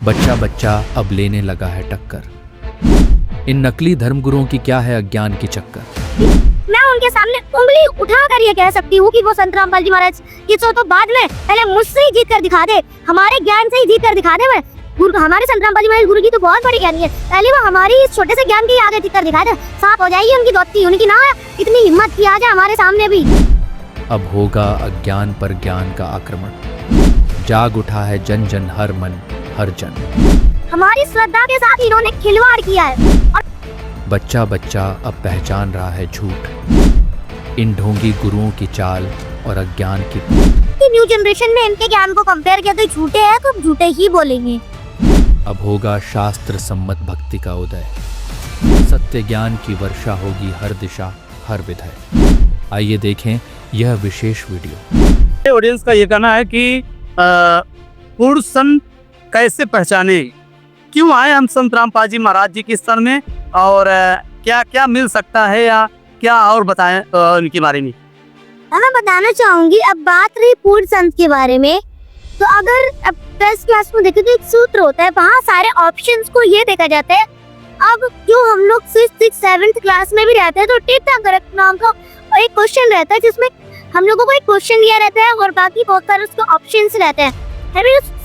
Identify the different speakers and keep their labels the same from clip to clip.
Speaker 1: बच्चा बच्चा अब लेने लगा है टक्कर। इन नकली धर्मगुरुओं की क्या है अज्ञान की चक्कर।
Speaker 2: मैं उनके सामने उंगली उठाकर ये कह सकती हूँ कि वो संत रामपाल जी महाराज की तो बाद में पहले मुझसे ही जीत कर दिखा दे, हमारे ज्ञान से ही जीत कर दिखा दे। मैं गुरु हमारे संत रामपाल जी महाराज गुरु जी तो बहुत बड़ी ज्ञानी है, पहले वो हमारी इस छोटे से ज्ञान के आगे जीत कर दिखा दे, साफ हो जाएगी उनकी दोस्ती। उनकी ना इतनी हिम्मत की आ जाए हमारे सामने भी।
Speaker 1: अब होगा अज्ञान पर ज्ञान का आक्रमण, जाग उठा है जन जन हर मन हर जन।
Speaker 2: हमारी श्रद्धा के साथ इन्होंने खिलवाड़ किया है और
Speaker 1: बच्चा बच्चा अब पहचान रहा है झूठ, इन ढोंगी गुरुओं की चाल और अज्ञान की।
Speaker 2: न्यू जनरेशन में इनके ज्ञान को कंपेयर किया तो झूठे हैं तो झूठे ही बोलेंगे।
Speaker 1: अब होगा शास्त्र सम्मत भक्ति का उदय, सत्य ज्ञान की वर्षा होगी हर दिशा हर विधय। आइए देखें यह विशेष वीडियो।
Speaker 3: ऑडियंस का ये कहना है कि पूर्ण संत कैसे पहचाने, क्यों आए हम संत रामपाल जी महाराज जी के स्तर में, और क्या क्या मिल सकता है या क्या और बताएं उनके बारे में।
Speaker 2: मैं बताना चाहूंगी, अब बात रही पूर्ण संत के बारे में, तो अगर अब 10th क्लास में देखें तो एक सूत्र होता है, वहाँ सारे ऑप्शंस को ये देखा जाता है। अब जो हम लोग 6th 7th क्लास में भी रहते हैं तो टीर्थंकरक नाम का एक क्वेश्चन रहता है जिसमें हम लोगों को एक क्वेश्चन दिया रहता है और बाकी बहुत सारे उसके ऑप्शंस रहते हैं। हमें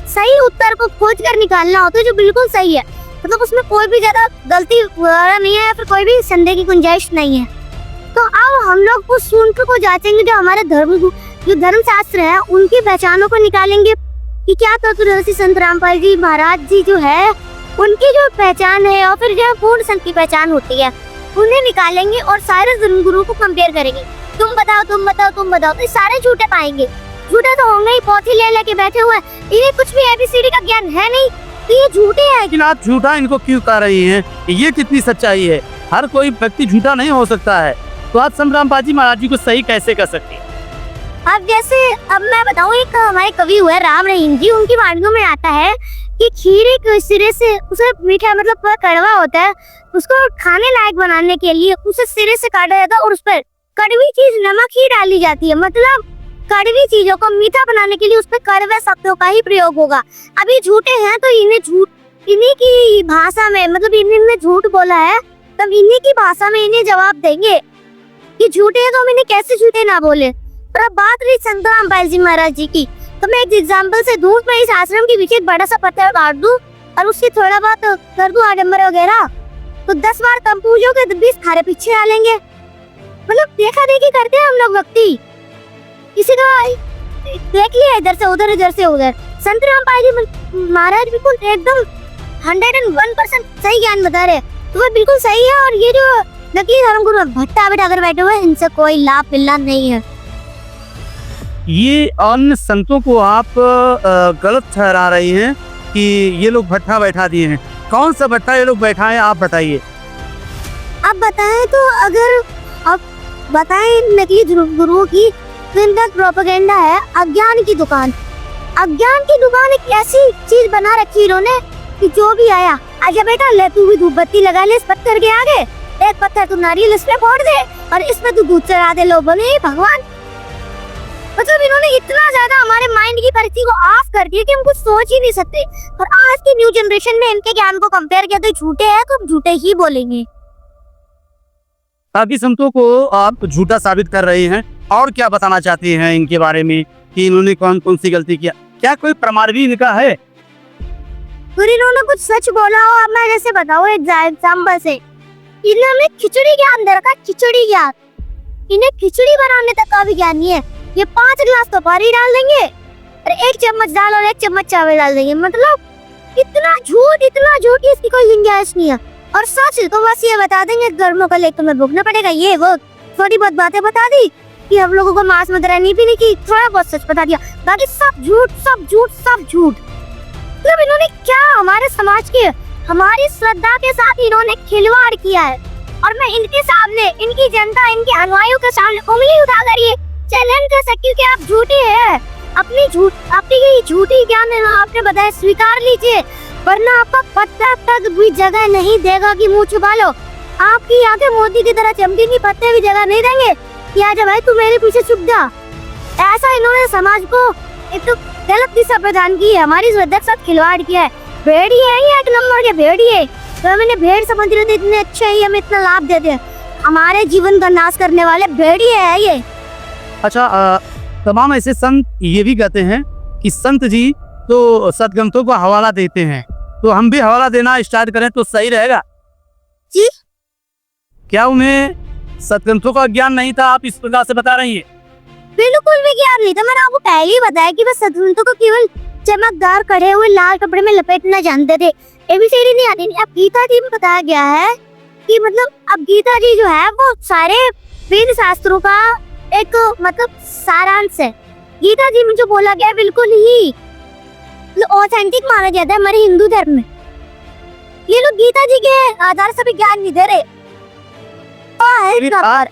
Speaker 2: सही उत्तर को खोज कर निकालना होता है जो बिल्कुल सही है, मतलब उसमें कोई भी ज्यादा गलती नहीं है या फिर कोई भी संदेह की गुंजाइश नहीं है। तो अब हम लोग उस सूत्र को जांचेंगे जो हमारे धर्म शास्त्र है, उनकी पहचानों को निकालेंगे कि क्या तत्वदर्शी संत रामपाल जी महाराज जी जो है उनकी जो पहचान है और फिर जो पूर्ण संत की पहचान होती है उन्हें निकालेंगे और सारे धर्मगुरुओं को कंपेयर करेंगे। तुम बताओ तुम बताओ तुम बताओ, तो सारे झूठे पाएंगे। झूठे तो होंगे ही, पौथी ले लेके बैठे हुए, इन्हें कुछ भी ABCD का ज्ञान है नहीं, तो ये झूठे हैं।
Speaker 3: लेकिन आप झूठा इनको क्यों कह रही हैं, ये कितनी सच्चाई है। हर कोई व्यक्ति झूठा नहीं हो सकता है, तो आप संत रामपाल जी महाराज जी को सही कैसे कर सकती हैं।
Speaker 2: अब जैसे अब मैं बताऊं, एक हमारे कवि हुए राम रहीम जी, उनकी वाणियों में आता है कि खीर एक सिरे से उसे मीठा मतलब कड़वा होता है, उसको खाने लायक बनाने के लिए उसे सिरे से काटा जाता है और उस पर कड़वी चीज नमक ही डाली जाती है। मतलब कड़वी चीजों को मीठा बनाने के लिए उस पर कड़वे शब्दों का ही प्रयोग होगा। अभी झूठे हैं तो इन्हीं की भाषा में, मतलब इन्होंने झूठ बोला है तब इन्हीं की भाषा में इन्हें जवाब देंगे कि झूठे हैं, तो हम इन्हें कैसे झूठे ना बोले। पर अब बात रही संत रामपाल जी महाराज जी की, तो मैं एक एग्जाम्पल से दूं, मैं इस आश्रम के पीछे एक बड़ा सा पत्थर काट दूं और उसकी थोड़ा बहुत कर दूं आडम्बर वगैरह, तो 10 बार कम पूजो के 20 खारे पीछे डालेंगे। मतलब देखा देखी करते हैं हम लोग व्यक्ति, किसी का देख लिया इधर से उधर। संत रामपाल जी महाराज बिल्कुल एकदम 101% सही ज्ञान बता रहे, तो वो बिल्कुल सही है। और ये जो नकली धर्मगुरु भट्टा बैठा कर बैठे हुए हैं, इनसे कोई लाभ मिलना नहीं है।
Speaker 3: ये अन्य संतों को आप गलत ठहरा रही हैं कि ये लोग भट्टा बैठा दिए हैं। कौन सा भट्टा ये लोग बैठाए, आप बताइए।
Speaker 2: आप बताएं तो अगर आप बताएं नकली गुरुओं की, तो इनका प्रोपेगेंडा है अज्ञान की दुकान। अज्ञान की दुकान एक ऐसी चीज बना रखी इन्होंने कि जो भी आया, आजा बेटा ले तू भी धूप बत्ती लगा ले इस पत्थर के आगे, एक पत्थर तू नारियल इस पे फोड़ दे और इसमें तू दूध चढ़ा दे। लो बोले भगवान, मतलब इन्होंने इतना ज्यादा हमारे माइंड की परिधि को ऑफ कर दिया कि हम कुछ सोच ही नहीं सकते। और आज की न्यू जनरेशन में इनके ज्ञान को कंपेयर किया तो झूठे हैं, तो हम झूठे ही बोलेंगे।
Speaker 3: बाकी संतों को आप झूठा साबित कर रहे हैं, और क्या बताना चाहती हैं इनके बारे में कि इन्होंने कौन कौन सी गलती किया, क्या कोई प्रमाण भी इनका है।
Speaker 2: फिर इन्होंने कुछ सच बोला हो, अब मैं जैसे बताऊं एग्जाम्पल से, इन्होंने खिचड़ी ज्ञान दे रखा, खिचड़ी ज्ञान। इन्हें खिचड़ी बनाने तक का भी ज्ञान नहीं है। ये 5 ग्लास तो पानी डाल देंगे और 1 चम्मच दाल और 1 चम्मच चावल डाल देंगे। मतलब इतना झूठ की इसकी कोई गुंजाइश नहीं है। और सच तो बस ये बता देंगे धर्मों का लेकर तुम्हें भुगतना पड़ेगा, ये वो थोड़ी बहुत बातें बता दी कि हम लोगों को मांस मदिरा नहीं पीने की, थोड़ा बहुत सच बता दिया, बाकी सब झूठ। मतलब इन्होंने क्या हमारे समाज के, हमारी श्रद्धा के साथ इन्होंने खिलवाड़ किया है। और मैं इनके सामने, इनकी जनता, इनके अनुयायियों के सामने उंगली उठाकर ये चैलेंज कर सकती हूँ कि आप झूठे हैं। अपनी ये झूठी ज्ञान आपने बताया, स्वीकार लीजिए, वरना आपका पत्ता तक भी जगह नहीं देगा कि मुंह छुपा लो। आपकी आंखें मोती की तरह चमकेंगी, पत्ते भी जगह नहीं देंगे कि आजा भाई तू मेरे पीछे छुप जा। ऐसा इन्होंने समाज को एक तो गलत दिशा प्रदान की है, हमारी श्रद्धा के साथ खिलवाड़ किया है। भेड़िए है ये, एक नंबर के भेड़िए। तो मैंने भेड़ समझ रहे थे, इतने अच्छे ही हमें इतना लाभ देते हैं, हमारे जीवन का नाश करने वाले भेड़िए है ये।
Speaker 3: अच्छा, तमाम ऐसे संत ये भी कहते हैं कि संत जी तो सदग्रंथों को हवाला देते हैं, तो हम भी हवाला देना स्टार्ट करें तो सही रहेगा
Speaker 2: जी?
Speaker 3: क्या उन्हें सदग्रंथों का ज्ञान नहीं था, आप इस प्रकार से बता रही है?
Speaker 2: बिल्कुल भी ज्ञान नहीं था। मैंने आपको पहले ही बताया कि बस सदग्रंथों को केवल चमकदार कढ़े हुए लाल कपड़े में लपेटना जानते थे, एबीसीडी नहीं आती थी। अब गीता जी में बताया गया है कि मतलब अब गीता जी जो है वो सारे वेद शास्त्रों का एक मतलब सारांश है। गीता जी में जो बोला गया है बिल्कुल ही ऑथेंटिक माना जाता है हमारे हिंदू धर्म में। ये लोग गीता जी के आधार से भी ज्ञान नहीं दे रहे।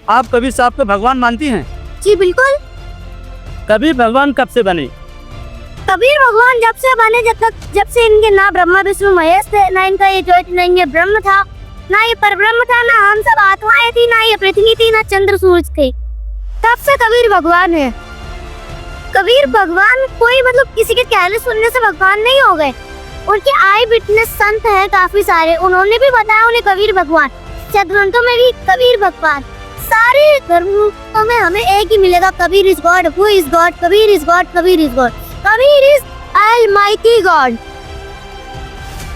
Speaker 3: आप कबीर साहब को भगवान मानती हैं?
Speaker 2: जी बिल्कुल।
Speaker 3: कबीर भगवान कब से बने?
Speaker 2: कबीर भगवान जब से बने, जब से इनके ना ब्रह्मा विष्णु महेश थे, ना इनका ये ज्योति, ना ये ब्रह्म था, ना ये परब्रह्म था, ना हम सब आत्माएं थी, ना ये पृथ्वी थी, ना चंद्र सूरज थे, तब से कबीर भगवान है। कबीर भगवान कोई मतलब किसी के कहने सुनने से भगवान नहीं हो गए। उनके आई विटनेस संत हैं काफी सारे, उन्होंने भी बताया उन्हें कबीर भगवान। सदग्रंथों में भी कबीर भगवान। सारे धर्मों में हमें एक ही मिलेगा, Kabir is God, who is God, Kabir is God, Kabir is God, Kabir is almighty God.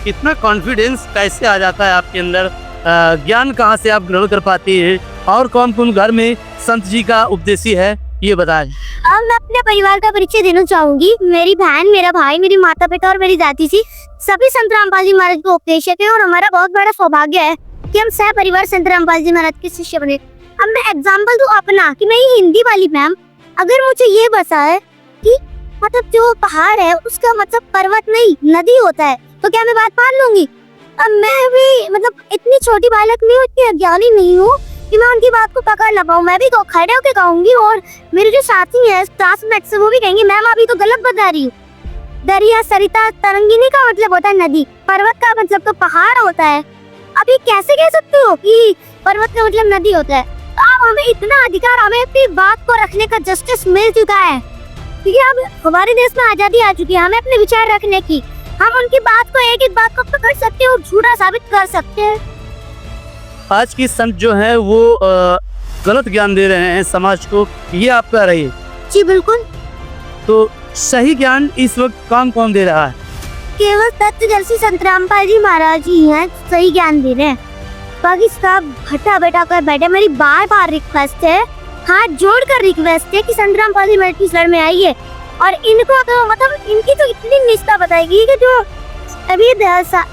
Speaker 3: इतना कॉन्फिडेंस कैसे आ जाता है आपके अंदर? ज्ञान कहाँ से आप ग्रहण कर पाती है? और कौन कौन घर में संत जी का उपदेशी है, ये बताएं।
Speaker 2: अब मैं अपने परिवार का परिचय देना चाहूंगी। मेरी बहन, मेरा भाई, मेरी माता पिता और मेरी दादी जी सभी संत रामपाल जी महाराज के उपदेशक हैं, और हमारा बहुत बड़ा सौभाग्य है कि हम सह परिवार संत रामपाल जी महाराज के शिष्य बने। अब मैं एग्जाम्पल दूं अपना कि मैं ये हिंदी वाली मैम, अगर मुझे ये बता है कि मतलब जो पहाड़ है उसका मतलब पर्वत नहीं नदी होता है, तो क्या मैं बात मान लूंगी? अब मैं भी मतलब इतनी छोटी बालक नहीं हूँ, इतनी अज्ञानी नहीं हूँ कि मैं उनकी बात को पकड़ ना पाऊँ। मैं भी खड़े होकर कहूंगी, और मेरे जो साथी हैं क्लासमेट से वो भी कहेंगे मैम अभी तो गलत बता रही हूँ। दरिया, सरिता, तरंगिनी का मतलब होता है नदी, पर्वत का मतलब तो पहाड़ होता है। अब ये कैसे कह सकते हो कि पर्वत का मतलब नदी होता है? अब हमें इतना अधिकार, हमें अपनी बात को रखने का जस्टिस मिल चुका है, क्योंकि अब हमारे देश में आजादी आ चुकी है, हमें अपने विचार रखने की। हम उनकी बात को, एक एक बात को पकड़ सकते हैं और झूठा साबित कर सकते हैं।
Speaker 3: आज की संत जो है वो गलत ज्ञान दे रहे हैं समाज को, ये आप कह रही है?
Speaker 2: जी बिल्कुल।
Speaker 3: तो सही ज्ञान इस वक्त कौन कौन दे रहा है?
Speaker 2: केवल तत्वदर्शी संत रामपाल जी महाराज ही हैं सही ज्ञान दे रहे हैं, बाकी सब हटा बैठा कर बैठे। मेरी बार बार रिक्वेस्ट है, हाथ जोड़कर रिक्वेस्ट है कि संत रामपाल जी महाराज की शरण में आइए, और इनको तो मतलब इनकी तो इतनी निष्ठा बताएगी कि जो अभी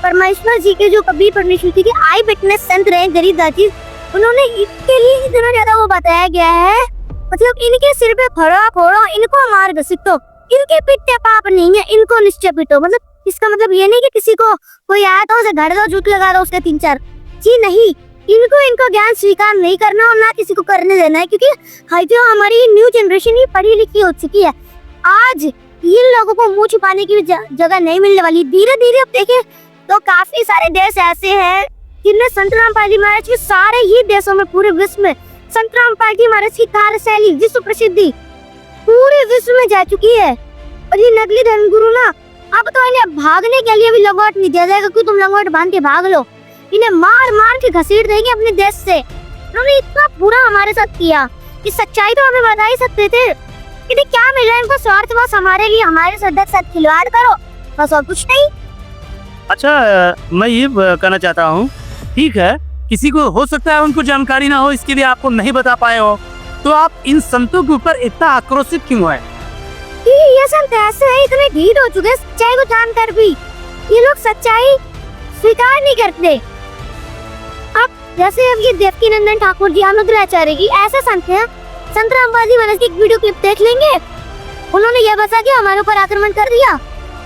Speaker 2: परमेश्वर जी के जो कबीर परमेश्वर जी के आई विटनेस संत रहे गरीब दादी, उन्होंने इसके लिए इतना ज्यादा वो बताया गया है, मतलब इनके सिर पे खड़ा फोड़ो, इनको मार घसीटो, इनके पिट्टे पाप नहीं है, इनको निश्चय पिटो। मतलब इसका मतलब ये नहीं कि किसी को कोई आया तो उसे घर दो, झूठ लगा दो उसके 3-4 जी नहीं, इनको इनका ज्ञान स्वीकार नहीं करना और ना किसी को करने देना है, क्योंकि जो हमारी न्यू जनरेशन ही पढ़ी लिखी हो चुकी है। आज इन लोगों को मुंह छुपाने की जगह नहीं मिलने वाली। धीरे धीरे अब देखें तो काफी सारे देश ऐसे हैं जिनमें संत रामपाल जी महाराज के, सारे ही देशों में पूरे विश्व में संत रामपाल जी महाराज की कार्यशैली, विश्व प्रसिद्धि पूरे विश्व में जा चुकी है। और ये नकली धर्मगुरु ना, अब तो इन्हें भागने के लिए भी लंगोट नहीं दिया जाएगा कि तुम लंगोट बांध के भाग लो, इन्हें मार मार के घसीट देंगे अपने देश से। उन्होंने इतना बुरा हमारे साथ किया कि सच्चाई तो हमें बता ही सकते थे, कि क्या मिल रहा है इनको स्वार्थ, बस हमारे लिए हमारे श्रद्धा के साथ खिलवाड़ करो, बस और कुछ नहीं।
Speaker 3: अच्छा, मैं ये कहना चाहता हूँ, ठीक है किसी को हो सकता है उनको जानकारी ना हो, इसके लिए आपको नहीं बता पाए हो, तो आप इन संतों के ऊपर इतना आक्रोशित क्यों है?
Speaker 2: ये संत ऐसे हैं, इतने ढीठ हो चुके हैं सच्चाई को जानकर भी, ये लोग सच्चाई स्वीकार नहीं करते। अब जैसे अब ये देवकी नंदन ठाकुर जी, अनुद्राचार्य जी, ऐसे संत हैं। संत रामपाल जी महाराज की एक वीडियो क्लिप देख लेंगे, उन्होंने ये बता कि हमारे ऊपर आक्रमण कर दिया,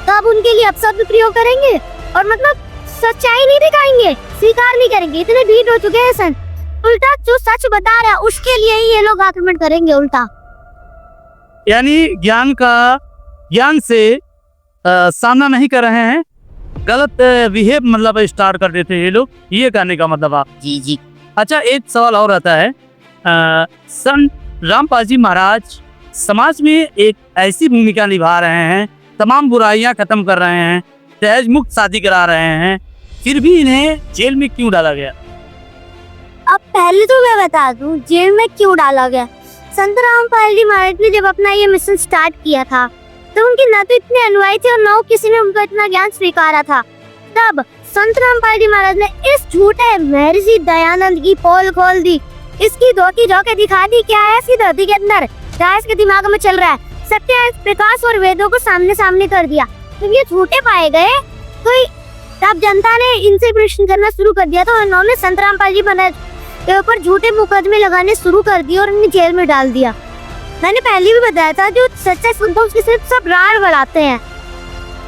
Speaker 2: तो अब उनके लिए अपशब्द प्रयोग करेंगे और मतलब सच्चाई नहीं दिखाएंगे, स्वीकार नहीं करेंगे। इतने ढीठ हो चुके हैं संत, उल्टा जो सच बता रहा है उसके लिए ही ये लोग आक्रमण करेंगे उल्टा।
Speaker 3: यानी ज्ञान से सामना नहीं कर रहे हैं, गलत बिहेव मतलब स्टार्ट कर देते हैं ये लोग, ये कहने का मतलब आप?
Speaker 4: जी।
Speaker 3: अच्छा, एक सवाल और आता है, संत रामपाल जी महाराज समाज में एक ऐसी भूमिका निभा रहे हैं तमाम बुराइयां खत्म कर रहे हैं, दहेज मुक्त शादी करा रहे हैं, फिर भी इन्हें जेल में क्यों डाला गया?
Speaker 2: अब पहले तो मैं बता दूं जेल में क्यों डाला गया। संत रामपाल जी महाराज ने जब अपना ये मिशन स्टार्ट किया था तो उनके न तो इतने अनुयायी थे और न किसी ने उनका इतना ज्ञान स्वीकारा था। तब संत रामपाल जी महाराज ने इस झूठे महर्षि दयानंद की पोल खोल दी, इसकी धोती धोके दिखा दी क्या है इसकी धोती के अंदर, क्या इसके दिमाग में चल रहा है। सत्य प्रकाश और वेदों को सामने सामने कर दिया। जब ये झूठे पाए गए तो तब जनता ने इनसे प्रश्न करना शुरू कर दिया, तो उन्होंने संत रामपाल जी महाराज के ऊपर झूठे मुकदमे लगाने शुरू कर दिए और इन्हें जेल में डाल दिया। मैंने पहले भी बताया था जो सच्चा सुनता है उसकी सिर्फ सब राड़ बढ़ाते हैं।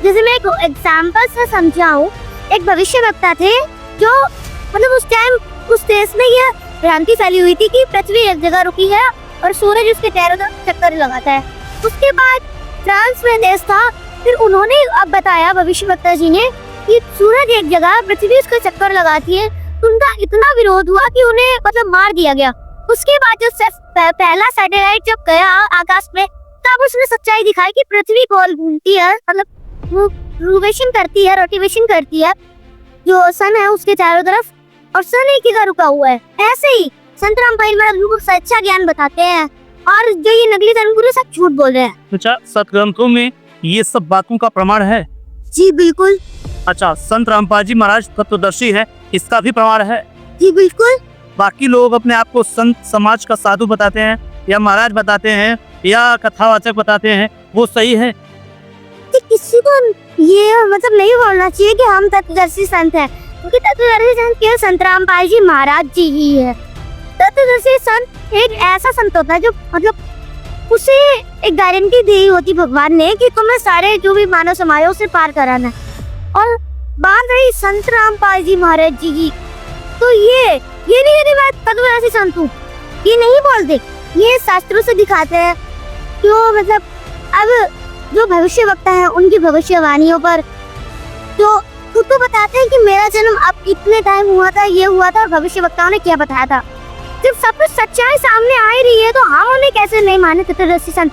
Speaker 2: जैसे मैं एक एग्जाम्पल से समझाऊं, एक भविष्यवक्ता थे जो मतलब उस टाइम उस देश में यह भ्रांति फैली हुई थी कि पृथ्वी एक जगह रुकी है और सूरज उसके चारों तरफ चक्कर लगाता है। उसके बाद फ्रांस में देश था, फिर उन्होंने अब बताया भविष्यवक्ता जी ने कि सूरज एक जगह पृथ्वी उसका चक्कर लगाती है। उनका इतना विरोध हुआ कि उन्हें मतलब मार दिया गया। उसके बाद जो पहला सैटेलाइट जब गया आकाश में तब उसने सच्चाई दिखाई कि पृथ्वी गोल घूमती है, मतलब वो रोटेशन करती है जो सन है उसके चारों तरफ, और सन एक जगह रुका हुआ है। ऐसे ही संत रामपाल महाराज लोगों को सच्चा ज्ञान बताते हैं और जो ये नकली धर्मगुरु सब झूठ बोल रहे हैं।
Speaker 3: अच्छा, सतग्रंथों में ये सब बातों का प्रमाण है?
Speaker 2: जी बिल्कुल।
Speaker 3: अच्छा, संत रामपाल जी महाराज तत्वदर्शी है, इसका भी प्रमाण है?
Speaker 2: जी बिल्कुल।
Speaker 3: बाकी लोग अपने आप को संत समाज का साधु बताते हैं या महाराज बताते हैं या कथावाचक बताते हैं, वो सही है?
Speaker 2: किसी को ये मतलब नहीं बोलना चाहिए कि हम तत्वदर्शी संत हैं, क्योंकि तत्वदर्शी संत केवल संत रामपाल जी महाराज जी ही है। तत्वदर्शी संत एक ऐसा संत होता है जो मतलब उसे एक गारंटी दी होती भगवान ने कि तुम्हें सारे जो भी मानव समाज से पार कराना है। और बात रही संत रामपाल जी महाराज जी की, तो ये नहीं कहती मैं तत्वदर्शी संत हूँ, ये नहीं बोलते, ये शास्त्रों से दिखाते हैं। जो मतलब अब जो भविष्यवक्ता है उनकी भविष्यवाणियों पर जो खुद को बताते हैं कि मेरा जन्म अब इतने टाइम हुआ था, ये हुआ था, और भविष्यवक्ताओं ने क्या बताया था। जब सब कुछ सच्चाई सामने आ रही है तो हम उन्हें कैसे नहीं माने तत्वदर्शी संत।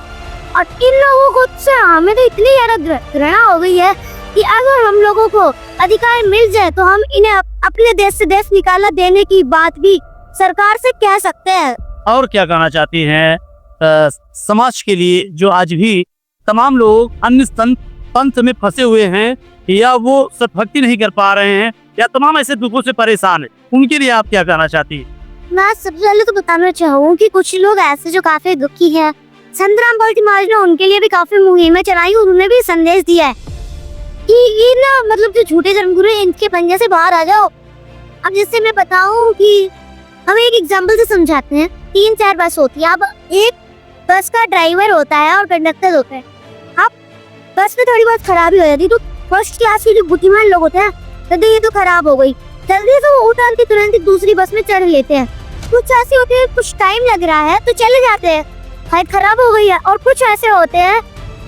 Speaker 2: और इन लोगों को से हमें तो इतनी ज्यादा घृणा हो गई है कि अगर हम लोगों को अधिकार मिल जाए तो हम इन्हें अपने देश से देश निकाला देने की बात भी सरकार से कह सकते हैं।
Speaker 3: और क्या कहना चाहती हैं समाज के लिए जो आज भी तमाम लोग अन्य संत पंथ में फंसे हुए हैं या वो सतभक्ति नहीं कर पा रहे हैं या तमाम ऐसे दुखों से परेशान है, उनके लिए आप क्या कहना चाहती है?
Speaker 2: मैं सबसे पहले तो बताना चाहूँ कि कुछ लोग ऐसे जो काफी दुखी हैं, संत रामपाल जी महाराज ने उनके लिए भी काफी मुहिमें चलाई और उन्हें भी संदेश दिया है कि ये ना मतलब जो झूठे धर्मगुरु हैं इनके पंजे से बाहर आ जाओ। अब जैसे मैं बताऊं कि हम एक एग्जांपल से समझाते हैं। 3-4 बस होती है। अब एक बस का ड्राइवर होता है और कंडक्टर होता है। अब बस में थोड़ी बहुत खराबी हो जाती तो फर्स्ट क्लास के जो बुद्धिमान लोग होते हैं कहते ये तो खराब हो गई, जल्दी से वो उठाते तुरंत दूसरी बस में चढ़ लेते हैं। कुछ ऐसे होते हैं कुछ टाइम लग रहा है तो चले जाते हैं, हालत खराब हो गई है। और कुछ ऐसे होते हैं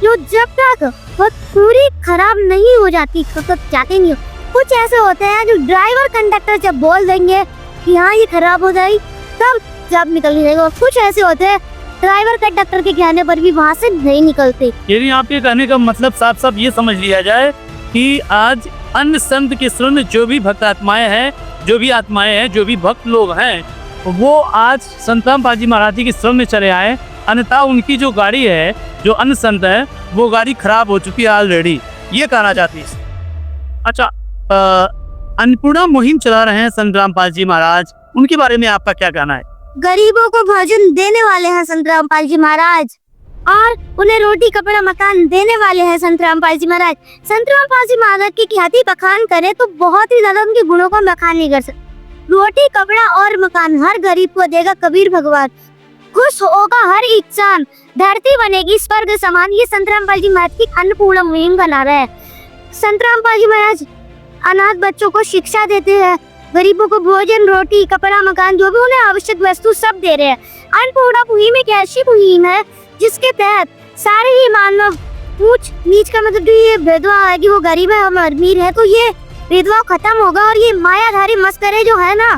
Speaker 2: जो जब तक वो पूरी खराब नहीं हो जाती तब जाते नहीं हो। कुछ ऐसे होते हैं जो ड्राइवर कंडक्टर जब बोल देंगे कि हाँ ये खराब हो जाएगी तब जब निकल जाएगा। कुछ ऐसे होते हैं ड्राइवर कंडक्टर के कहने पर भी वहाँ से नहीं निकलते।
Speaker 3: यानी आपके कहने का मतलब साफ साफ ये समझ लिया जाए कि आज अन्य संत के शरण जो भी भक्त आत्माएं हैं, जो भी भक्त लोग हैं, वो आज संत रामपाल जी महाराज जी के शरण में चले आए, अन्यथा उनकी जो गाड़ी है, जो अन्य संत है, वो गाड़ी खराब हो चुकी है ऑलरेडी, ये कहना चाहती है। अच्छा, अन्नपूर्णा मुहिम चला रहे हैं संत रामपाल जी महाराज, उनके बारे में आपका क्या कहना है?
Speaker 2: गरीबों को भोजन देने वाले हैं संत रामपाल जी महाराज और उन्हें रोटी कपड़ा मकान देने वाले हैं संत रामपाल जी महाराज। संत रामपाल जी महाराज की ख्याति बखान करे तो बहुत ही ज्यादा उनके गुणों को बखान नहीं कर सकते। रोटी कपड़ा और मकान हर गरीब को देगा कबीर भगवान, खुश होगा हर इंसान, धरती बनेगी स्वर्ग समान। ये संत रामपाल जी महाराज की अन्नपूर्णा मुहिम का नारा है। संत रामपाल जी महाराज अनाथ बच्चों को शिक्षा देते हैं, गरीबों को भोजन रोटी कपड़ा मकान जो भी उन्हें आवश्यक वस्तु सब दे रहे हैं। अन्नपूर्णा मुहिम एक ऐसी मुहिम है जिसके तहत सारे ही मानव ऊंच नीच का मतलब ये भेदभाव है कि वो गरीब है हम अमीर है, तो ये भेदभाव खत्म होगा। और ये मायाधारी मस्करे जो है ना,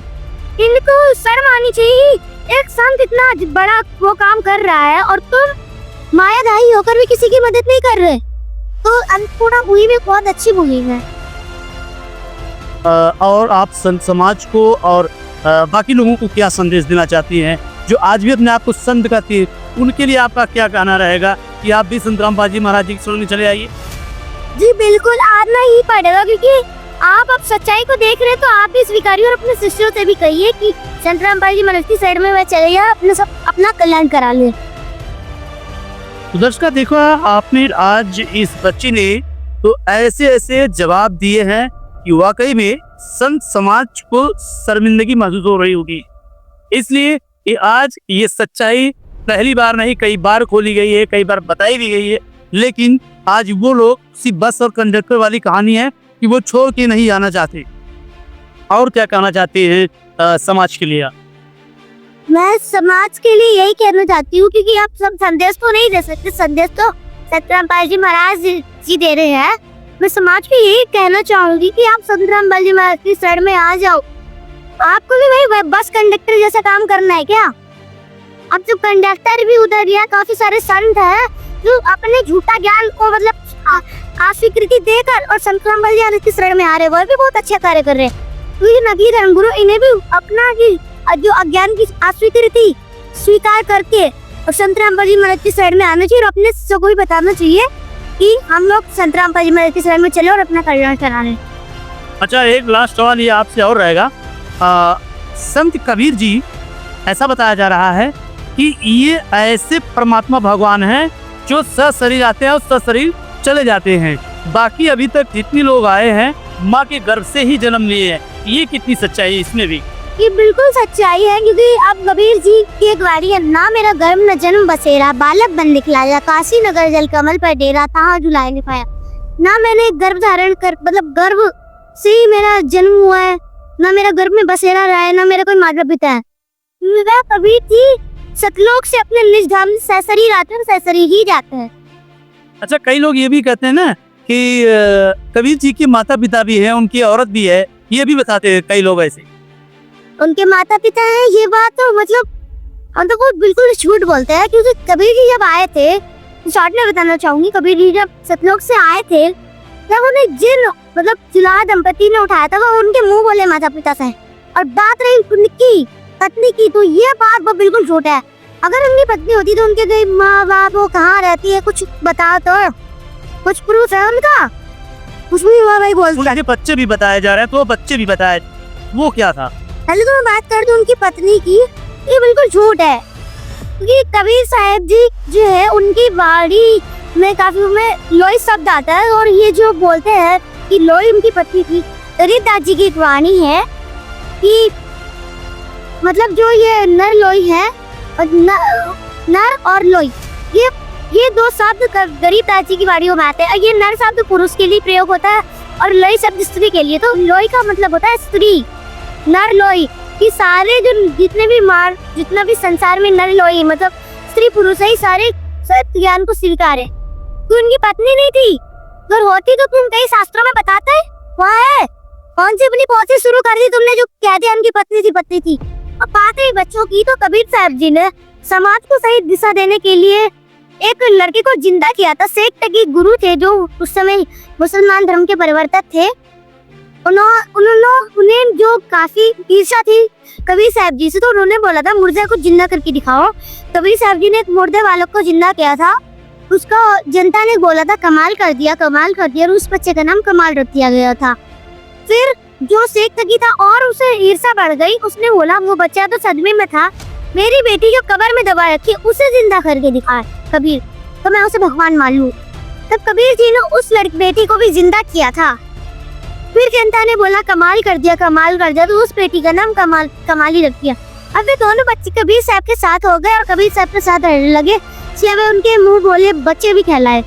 Speaker 2: इनको शर्म आनी चाहिए। एक संत इतना बड़ा वो काम कर रहा है और तुम मायाधारी होकर भी किसी की मदद नहीं कर रहे। तो अन्नपूर्णा मूवी भी बहुत अच्छी मूवी है।
Speaker 3: और आप संत समाज को और बाकी लोगों को क्या संदेश देना चाहती हैं जो आज भी अपने आप को संत कहती है, उनके लिए आपका क्या कहना रहेगा कि आप भी संत रामपाल महाराज जी की शरण में चले आइए?
Speaker 2: जी बिल्कुल, आना ही पड़ेगा, क्योंकि आप अब सच्चाई को देख रहे हैं तो आप भी स्वीकारिए और अपने शिष्यों से भी कहिए कि संत रामपाल जी महाराज की शरण में वह चले जाए, अपना कल्याण करा ले।
Speaker 3: तो दर्शकों देखो, आपने आज इस बच्ची ने तो ऐसे ऐसे जवाब दिए हैं कि वाकई में संत समाज को शर्मिंदगी महसूस हो रही होगी। इसलिए ये आज ये सच्चाई पहली बार नहीं, कई बार खोली गई है, कई बार बताई भी गई है, लेकिन आज वो लोग उसी बस और कंडक्टर वाली कहानी है कि वो छोड़ के नहीं आना चाहते। और क्या कहना चाहते हैं समाज के लिए?
Speaker 2: मैं समाज के लिए यही कहना चाहती हूँ, क्योंकि आप सब संदेश तो नहीं दे सकते, संदेश तो संत रामपाल जी महाराज जी दे रहे हैं। मैं समाज को यही कहना चाहूंगी कि आप संत रामपाल जी महाराज की शरण में आ जाओ। आपको भी वही बस कंडक्टर जैसा काम करना है क्या? अब जो कंडक्टर भी उधर है, काफी सारे संत हैं जो अपने झूठा ज्ञान को मतलब अस्वीकृति देकर और संत रामपाल जी महाराज की शरण में आ रहे, वह भी बहुत अच्छा कार्य कर रहे हैं। तो ये नबी धर्मगुरु इन्हें भी अपना जो अज्ञान की अस्वीकृति स्वीकार करके और संत रामपाल जी महाराज की शरण में आना चाहिए और अपने शिष्यों को भी बताना चाहिए कि हम लोग संत रामपाल जी महाराज की शरण में चले और अपना कल्याण करा लें।
Speaker 3: अच्छा, एक लास्ट सवाल ये आपसे और रहेगा। संत कबीर जी, ऐसा बताया जा रहा है कि ये ऐसे परमात्मा भगवान हैं जो सशरीर आते हैं और सशरीर चले जाते हैं। बाकी अभी तक जितने लोग आए हैं माँ के गर्भ से ही जन्म लिए हैं। ये कितनी सच्चाई है इसमें भी?
Speaker 2: ये बिल्कुल सच्चाई है, क्योंकि अब कबीर जी की एक वाणी है, ना मेरा गर्भ न जन्म बसेरा, बालक बन दिखलाया, काशी नगर जल कमल पर डेरा, तहाँ झुलाए ने पाया। ना मैंने गर्भ धारण कर मतलब गर्भ से ही मेरा जन्म हुआ है, ना मेरा गर्भ में बसेरा रहा है, ना मेरा कोई माता पिता है। वह कबीर जी सतलोक से अपने निज धाम सशरीर आते हैं, सशरीर ही जाते हैं।
Speaker 3: अच्छा, कई लोग ये भी कहते हैं ना कि कबीर जी के माता पिता भी हैं, उनकी औरत भी है, ये भी बताते हैं कई लोग ऐसे।
Speaker 2: उनके माता पिता हैं, ये बात तो मतलब हम तो बिल्कुल झूठ बोलते हैं, क्योंकि कबीर जी जब आए थे, शॉर्ट में बताना चाहूंगी, कबीर जी जब सतलोक से आए थे तब उन्हें जिन मतलब जुलाहा दंपति ने उठाया था, वो उनके मुंह बोले माता पिता से। और बात रही उनकी पत्नी की, तो ये बात वो बिल्कुल झूठ है। अगर उनकी पत्नी होती तो उनके गई माँ बाप वो कहाँ रहती है, कुछ बताओ तो, कुछ प्रूफ है उनका? कुछ भी हुआ भाई बोल।
Speaker 3: उनके बच्चे भी बताए जा रहे हैं, तो बच्चे भी बताए, वो क्या था?
Speaker 2: पहले तो मैं बात कर दूं उनकी पत्नी की, ये बिल्कुल झूठ है, क्योंकि कबीर साहब जी जो है उनकी वाणी में काफी में लोई शब्द आता है, और ये जो बोलते हैं कि लोई उनकी पत्नी की, रीता जी की एक वाणी है कि मतलब जो ये नर लोई है और नर और लोई, ये दो शब्द गरीब दाजी की वाणियों में आते हैं। ये नर शब्द पुरुष के लिए प्रयोग होता है और लोई शब्द स्त्री के लिए। तो लोई का मतलब होता है स्त्री, नर लोई कि सारे जो जितना भी संसार में नर लोई मतलब स्त्री पुरुष है, सारे सत्य ज्ञान को स्वीकार है। तो उनकी पत्नी नहीं थी, अगर होती तो तुम कई शास्त्रों में बताते वहाँ है। कौन सी अपनी पौधी शुरू कर दी तुमने जो कह दिया उनकी पत्नी थी। और बात है बच्चों की, तो कबीर साहब जी ने समाज को सही दिशा देने के लिए एक लड़के को जिंदा किया था। शेख तकी गुरु थे जो उस समय मुसलमान धर्म के परिवर्तक थे। उन्हें जो काफी ईर्ष्या थी कबीर साहब जी से, तो उन्होंने बोला था मुर्दे को जिंदा करके दिखाओ। कबीर साहब जी ने एक मुर्दे बालक को जिंदा किया था, उसका जनता ने बोला था कमाल कर दिया, और उस बच्चे का नाम कमाल रख दिया गया था। फिर जो शेख तकी था और उसे ईर्ष्या बढ़ गई, उसने बोला वो बच्चा तो सदमे में था, मेरी बेटी जो कब्र में दबा रखी उसे जिंदा करके दिखाए कबीर, तो मैं उसे भगवान मान लूं। तब कबीर जी ने उस बेटी को भी जिंदा किया था। फिर जनता ने बोला कमाल कर दिया, तो उस बेटी का नाम कमाली रख दिया। अब वे दोनों बच्चे कबीर साहब के साथ हो गए और कबीर साहब के साथ रहने लगे, वे उनके मुंह बोले बच्चे भी कहलाए।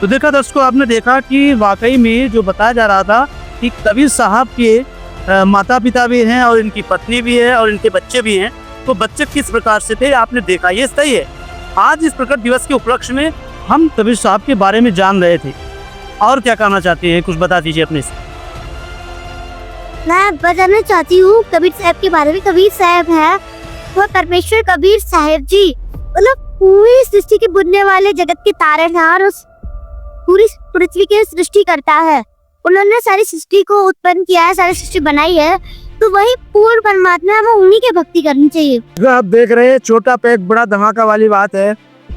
Speaker 3: तो देखा दोस्तों, आपने देखा कि वाकई में जो बताया जा रहा था कि कबीर साहब के माता पिता भी हैं और इनकी पत्नी भी है और इनके बच्चे भी हैं। तो बच्चे किस प्रकार से थे आपने देखा, ये सही है। आज इस प्रकट दिवस के उपलक्ष्य में हम कबीर साहब के बारे में जान रहे थे। और क्या कहना चाहते हैं, कुछ बता दीजिए अपने से।
Speaker 2: मैं बताना चाहती हूँ कबीर साहब के बारे में। कबीर साहब है वो परमेश्वर कबीर साहब जी, मतलब पूरी सृष्टि के बुनने वाले जगत के तारनहार, उस पूरी पृथ्वी की सृष्टि करता है, उन्होंने सारी सृष्टि को उत्पन्न किया है, सारी सृष्टि बनाई है, तो वही पूर्ण परमात्मा है, वो उन्हीं की भक्ति करनी चाहिए।
Speaker 4: जो आप देख रहे हैं छोटा पैक बड़ा धमाका वाली बात है।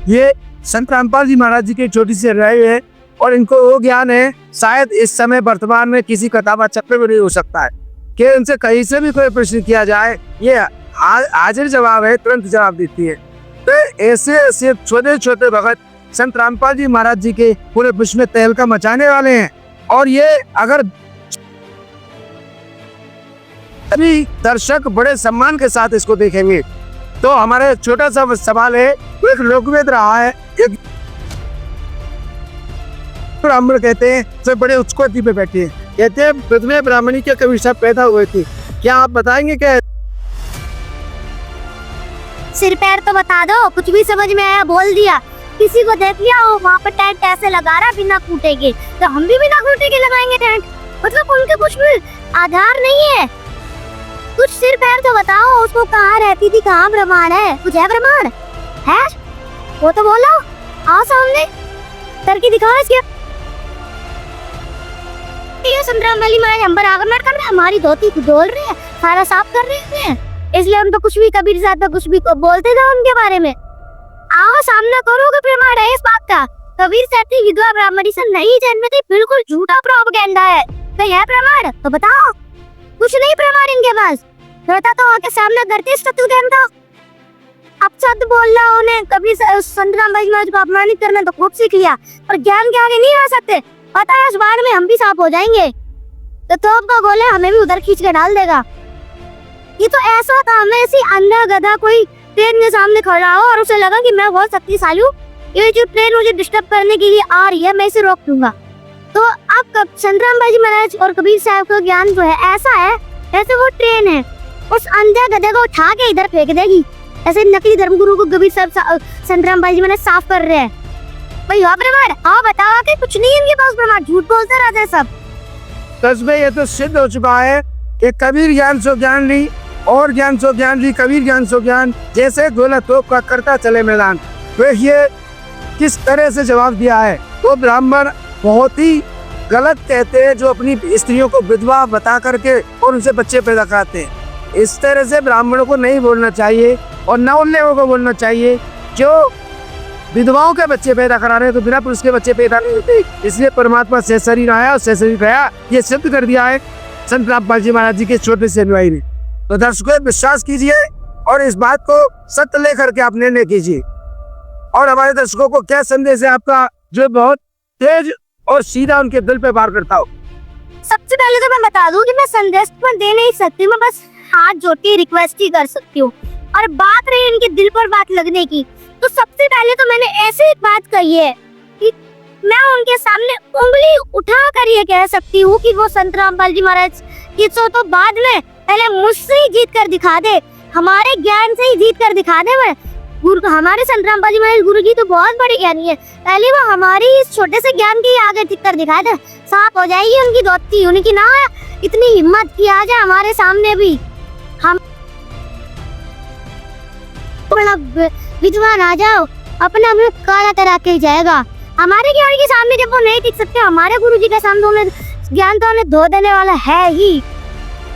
Speaker 4: ये संत रामपाल जी महाराज जी की छोटी सी रही है और इनको वो ज्ञान है शायद इस समय वर्तमान में किसी किताब चक्कर में नहीं हो सकता है कि उनसे कहीं से भी कोई प्रश्न किया जाए ये हाजिर जवाब है, तुरंत जवाब देती है। तो ऐसे ऐसे छोटे छोटे भगत संत रामपाल जी महाराज जी के पूरे विश्व में तहलका मचाने वाले हैं। और ये अगर अभी दर्शक बड़े सम्मान के साथ इसको देखेंगे तो हमारे छोटा सा सवाल है, एक लोकवेद रहा है, एक ब्राह्मण कहते हैं सब बड़े उच्चकोटि पे बैठे हैं, कहते हैं पृथ्वी ब्राह्मणी के कवि साहब पैदा हुए थे, क्या आप बताएंगे क्या?
Speaker 2: सिर पैर तो बता दो, कुछ भी समझ में आया बोल दिया। किसी को देख लिया वो वहाँ पर टेंट ऐसे लगा रहा बिना कूटे के, तो हम भी बिना कूटे के लगाएंगे टेंट। मतलब उनके कुछ भी आधार नहीं है। कुछ सिर पैर तो बताओ, उसको कहाँ रहती थी, कहाँ ब्रह्मांड है, कुछ है ब्रह्मांड है? वो तो बोलो, आओ सामने करके दिखाओ इसके। ये संतराम वाली महाराज हम पर आक्रमण कर रहे हैं, हमारी धोती को धोल रहे हैं, सारा साफ कर रहे हैं, इसलिए हम तो कुछ भी कबीर साहब तो कुछ भी बोलते थे उनके बारे में। आओ सामना करोगे प्रमाण है इस बात का। कबीर साहब की विधवा ब्राह्मणी से नहीं जन्मे थी, बिल्कुल झूठा प्रोपेगेंडा है। तो यह प्रमाण तो बताओ, कुछ नहीं प्रमाण इनके पास, रहता तो आके सामने करते सत्य देन तो। अब शब्द बोलना उन्हें कभी संतराम भाई महाराज को अपमानित करना तो खूब सीख लिया, पर ज्ञान के आगे नहीं आ सकते। पता है इस बार में हम भी साफ हो जाएंगे, तो तोप का गोले हमें भी उधर खींच के डाल देगा। ये तो ऐसा काम है, ऐसी अंधा गधा कोई ट्रेन के सामने खड़ा हो और उसे लगा कि मैं बहुत शक्तिशाली हूँ, ये जो ट्रेन मुझे डिस्टर्ब करने के लिए आ रही है मैं इसे रोक दूंगा। तो अब संतराम भाई महाराज और कबीर साहब का ज्ञान जो है ऐसा है, ऐसे वो ट्रेन है, उस अंधे गधे को उठा के इधर फेंक देगी। ऐसे नकली धर्मगुरु को कबीर साहब संतराम भाई महाराज साफ कर रहे हैं। भाई हाँ प्रमाण, हाँ बताओ कि कुछ नहीं इनके पास प्रमाण, झूठ बोलते रहते हैं सब।
Speaker 4: तस्वीर ये तो सिद्ध हो चुका है कि कबीर ज्ञान सो ज्ञान ली और ज्ञान सो ज्ञान ली, कबीर ज्ञान सो ज्ञान, जैसे गोला तोप का करता चले मैदान। तो ये किस तरह से जवाब दिया है। तो ब्राह्मण बहुत ही गलत कहते हैं जो अपनी स्त्रियों को विधवा बता करके और उनसे बच्चे पैदा कराते हैं। इस तरह से ब्राह्मणों को नहीं बोलना चाहिए और न उन लोगों को बोलना चाहिए जो विधवाओं के बच्चे पैदा करा रहे हैं, तो बिना पुरुष के बच्चे पैदा नहीं होते। इसलिए परमात्मा से शरीर आया और से शरीर गया, ये सिद्ध कर दिया है संत रामपाल जी महाराज जी के छोटे से अनुयायी ने। तो दर्शकों विश्वास कीजिए और इस बात को सत्य लेकर के आप निर्णय कीजिए। और हमारे दर्शकों को क्या संदेश है आपका जो बहुत तेज और सीधा उनके दिल पे वार करता हो?
Speaker 2: सबसे पहले तो मैं बता दूं कि मैं संदेश में दे नहीं सकती, मैं बस हाथ जोड़ के रिक्वेस्ट ही कर सकती हूँ। और बात रही इनके दिल पर बात लगने की, तो सबसे पहले तो मैंने ऐसे एक बात कही है कि मैं उनके सामने उंगली उठा कर ये कह सकती हूँ कि वो संत रामपाल जी महाराज की तो बाद में पहले मुझसे ही जीत कर दिखा दे, हमारे ज्ञान से ही जीत कर दिखा दे। मैं गुरु, हमारे संत रामपाल जी महाराज गुरु जी तो बहुत बड़े ज्ञानी है, पहले वो हमारी इस छोटे से ज्ञान की आगे टिक कर दिखा दे, साफ हो जाएगी उनकी धोती। उनकी ना इतनी हिम्मत की आ जाए हमारे सामने भी, हम विद्वान आ जाओ, अपना हमें काला करा के जाएगा। हमारे ज्ञान के सामने जब वो नहीं टिक सकते, हमारे गुरु जी के सामने उन्हें ज्ञान तो उन्हें धो देने वाला है ही।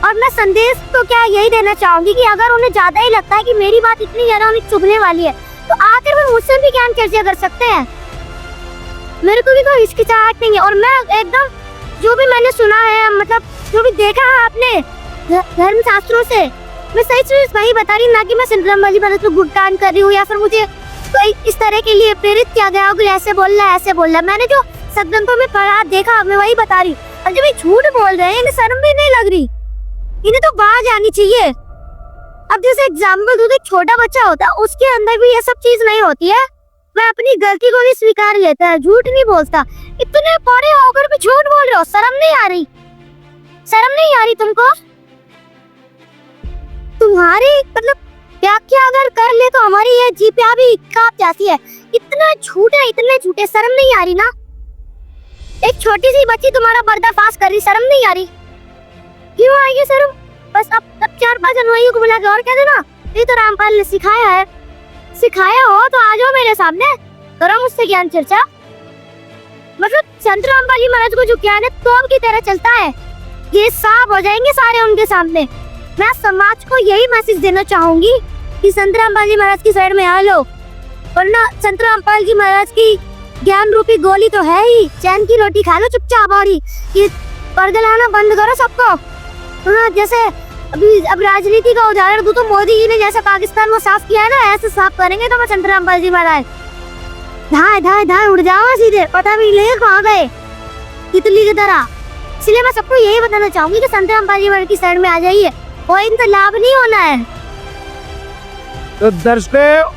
Speaker 2: और मैं संदेश तो क्या यही देना चाहूंगी कि अगर उन्हें ज्यादा ही लगता है कि मेरी बात इतनी ज्यादा उन्हें चुभने वाली है, तो आकर वो मुझसे भी ज्ञान चर्चा कर सकते हैं। मेरे को भी कोई हिचकिचाहट नहीं है। और मैं एकदम जो भी मैंने सुना है, मतलब जो भी देखा है अपने धर्म शास्त्रों से, मैं सही चीज वही बता रही, ना कि मैं संतराम वाली बात को गुणगान कर रही हूँ या फिर मुझे कोई इस तरह के लिए प्रेरित किया गया हो कि ऐसे बोलना ऐसे बोलना। मैंने जो सदग्रंथों में पढ़ा देखा मैं वही बता रही हूँ। और जब ये झूठ बोल रहे हैं, इन्हें शर्म भी नहीं लग रही, इन्हें तो बाहर आनी चाहिए। अब जैसे एग्जाम्पल दूं, एक छोटा बच्चा होता है, उसके अंदर भी ये सब चीज नहीं होती है, मैं अपनी गलती को भी स्वीकार लेता है, झूठ नहीं बोलता। इतने बड़े होकर भी झूठ बोल रहे हो, शर्म नहीं आ रही? शर्म नहीं आ रही तुमको? तुम्हारी मतलब व्याख्या अगर कर ले तो हमारी ये जीभा भी कांप जाती है। इतना झूठे, शर्म नहीं आ रही ना? एक छोटी सी बच्ची तुम्हारा पर्दाफाश कर रही, शर्म नहीं आ रही? क्यों आएगी शर्म? बस अब 4-5 अनुयायियों को बुला के और कह देना ये तो रामपाल ने सिखाया है। सिखाया हो तो आ जाओ मेरे सामने, करो मुझसे ज्ञान चर्चा। मतलब संत रामपाल जी महाराज को जो ज्ञान है तोम की तरह चलता है, ये साफ हो जाएंगे सारे उनके सामने। मैं समाज को यही मैसेज देना चाहूंगी कि संत रामपाल जी महाराज की साइड में आ लो, वरना संत रामपाल जी महाराज की ज्ञान रूपी गोली तो है ही, चैन की रोटी खा लो चुपचाप और ये पर्दे लाना बंद करो सबको। हाँ, जैसे अभी अब राजनीति का उदाहरण दूं तो मोदी जी ने जैसे पाकिस्तान को साफ किया है ना, ऐसे साफ करेंगे तो मैं संत रामपाल जी महाराज धाए धाए धाए उड़ जाओ सीधे, पता भी नहीं लगेगा कहाँ गए तितली की तरह। इसलिए मैं सबको यही बताना चाहूंगी कि संत रामपाल जी महाराज की साइड में आ जाइए, कोई इनका लाभ नहीं होना है।
Speaker 4: तो दर्शकों,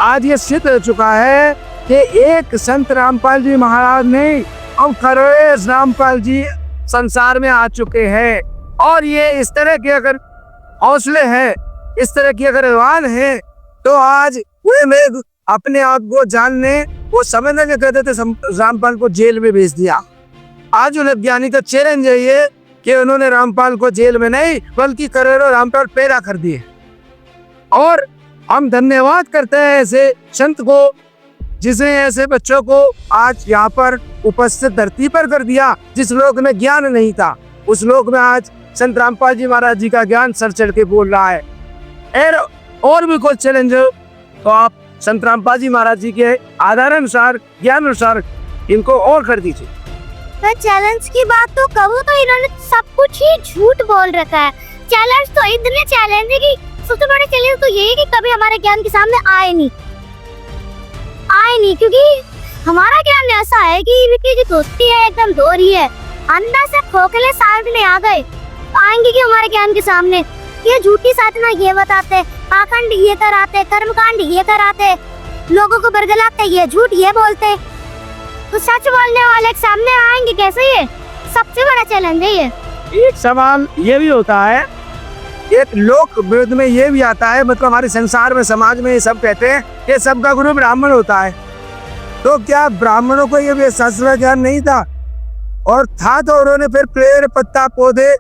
Speaker 4: आज ये सिद्ध हो चुका है कि एक संत रामपाल जी महाराज नहीं, अब खरोड़े रामपाल जी संसार में आ चुके हैं। और ये इस तरह के अगर हौसले हैं, इस तरह की अगर ईमान है, तो आज वे लोग अपने आप को जानने, वो समझने के कहते थे रामपाल को जेल में भेज दिया। आज उन अज्ञानी का चैलेंज है ये कि उन्होंने रामपाल को जेल में नहीं बल्कि करोड़ों रामपाल पैदा कर दिए। और हम धन्यवाद करते हैं ऐसे संत को, जिसे ऐसे बच्चों को आज यहाँ पर उपस्थित धरती पर कर दिया। जिस लोक में ज्ञान नहीं था, उस लोक में आज संत रामपाल जी महाराज जी का ज्ञान सर चढ़ के बोल रहा है। और भी कोई चैलेंज हो तो आप संत रामपाल जी महाराज जी के आधार अनुसार, ज्ञान अनुसार इनको और कर दीजिए।
Speaker 2: मैं चैलेंज की बात तो कहूँ तो इन्होंने सब कुछ ही झूठ बोल रखा है। चैलेंज तो इतने चैलेंज है कि सबसे बड़ा चैलेंज तो ये है कि कभी हमारे ज्ञान के सामने आए नहीं, क्योंकि हमारा ज्ञान ऐसा है कि इनकी जो दोस्ती है एकदम दोहरी है। अंदर से खोखले सामने आ गए आएंगे कि हमारे ज्ञान के सामने ये झूठी साधना ये बताते, पाखंड ये कराते, कर्मकांड ये कराते, लोगों को बरगलाते, ये झूठ ये बोलते, तो सच बोलने वाले सामने आएंगे कैसे? ये सबसे बड़ा चैलेंज है। ये
Speaker 4: एक सवाल ये भी होता है, एक लोक वेद में ये भी आता है, मतलब हमारे संसार में, समाज में ये सब कहते हैं कि सबका गुरु ब्राह्मण होता है। तो क्या ब्राह्मणों को ये भी शास्त्र ज्ञान नहीं था? और था तो उन्होंने फिर पेड़ पत्ता पौधे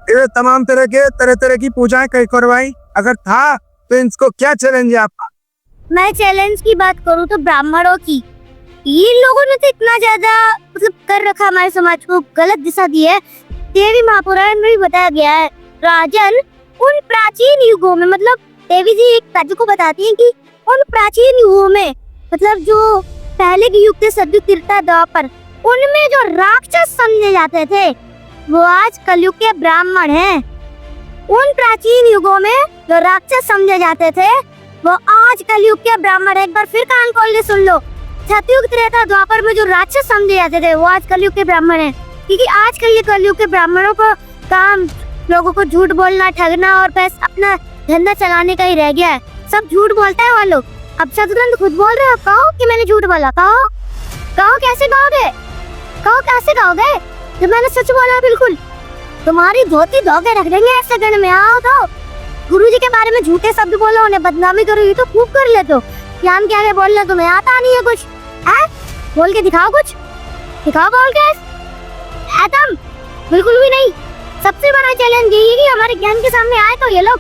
Speaker 4: ये तमाम तरह तरह की पूजाएं कई करवाई। अगर था तो इनको क्या चैलेंज है आपका?
Speaker 2: मैं चैलेंज की बात करूँ तो ब्राह्मणों की, ये लोगों ने तो इतना ज्यादा मतलब कर रखा, हमारे समाज को गलत दिशा दी है। देवी महापुराण में भी बताया गया है, राजन उन प्राचीन युगों में, मतलब देवी जी एक राज्य को बताती हैं कि उन प्राचीन युगों में, मतलब जो पहले के युग थे सतयुग त्रेता द्वापर, उनमें जो राक्षस समझे जाते थे वो आज कलयुग के ब्राह्मण हैं। उन प्राचीन युगों में जो राक्षस समझे जाते थे वो आज कलयुग के ब्राह्मण। एक बार फिर कान खोल के सुन लो, सतयुग त्रेता द्वापर में जो राक्षस समझे जाते थे वो आज कलयुग के ब्राह्मण हैं। क्योंकि आज के ये कलयुग के ब्राह्मणों को काम लोगों को झूठ बोलना, ठगना और पैसा अपना धंधा चलाने का ही रह गया है। सब झूठ बोलता है वो लोग। अब सतगुरु खुद बोल रहे हो, कहो कि मैंने झूठ बोला, कहो कैसे कहोगे, कहो कैसे कहोगे जब मैंने सच बोला? बिल्कुल तुम्हारी धोती धोके रख देंगे ऐसे गण में। आओ तो गुरुजी के बारे में झूठे शब्द बोलो, उन्हें बदनामी करो, ये तो खूब कर ले। तो ज्ञान के आगे बोलना तुम्हें आता नहीं है कुछ है? बोल के दिखाओ, कुछ दिखाओ बोल के। एकदम बिल्कुल भी नहीं। सबसे बड़ा चैलेंज यही है कि हमारे ज्ञान के सामने आए तो ये लोग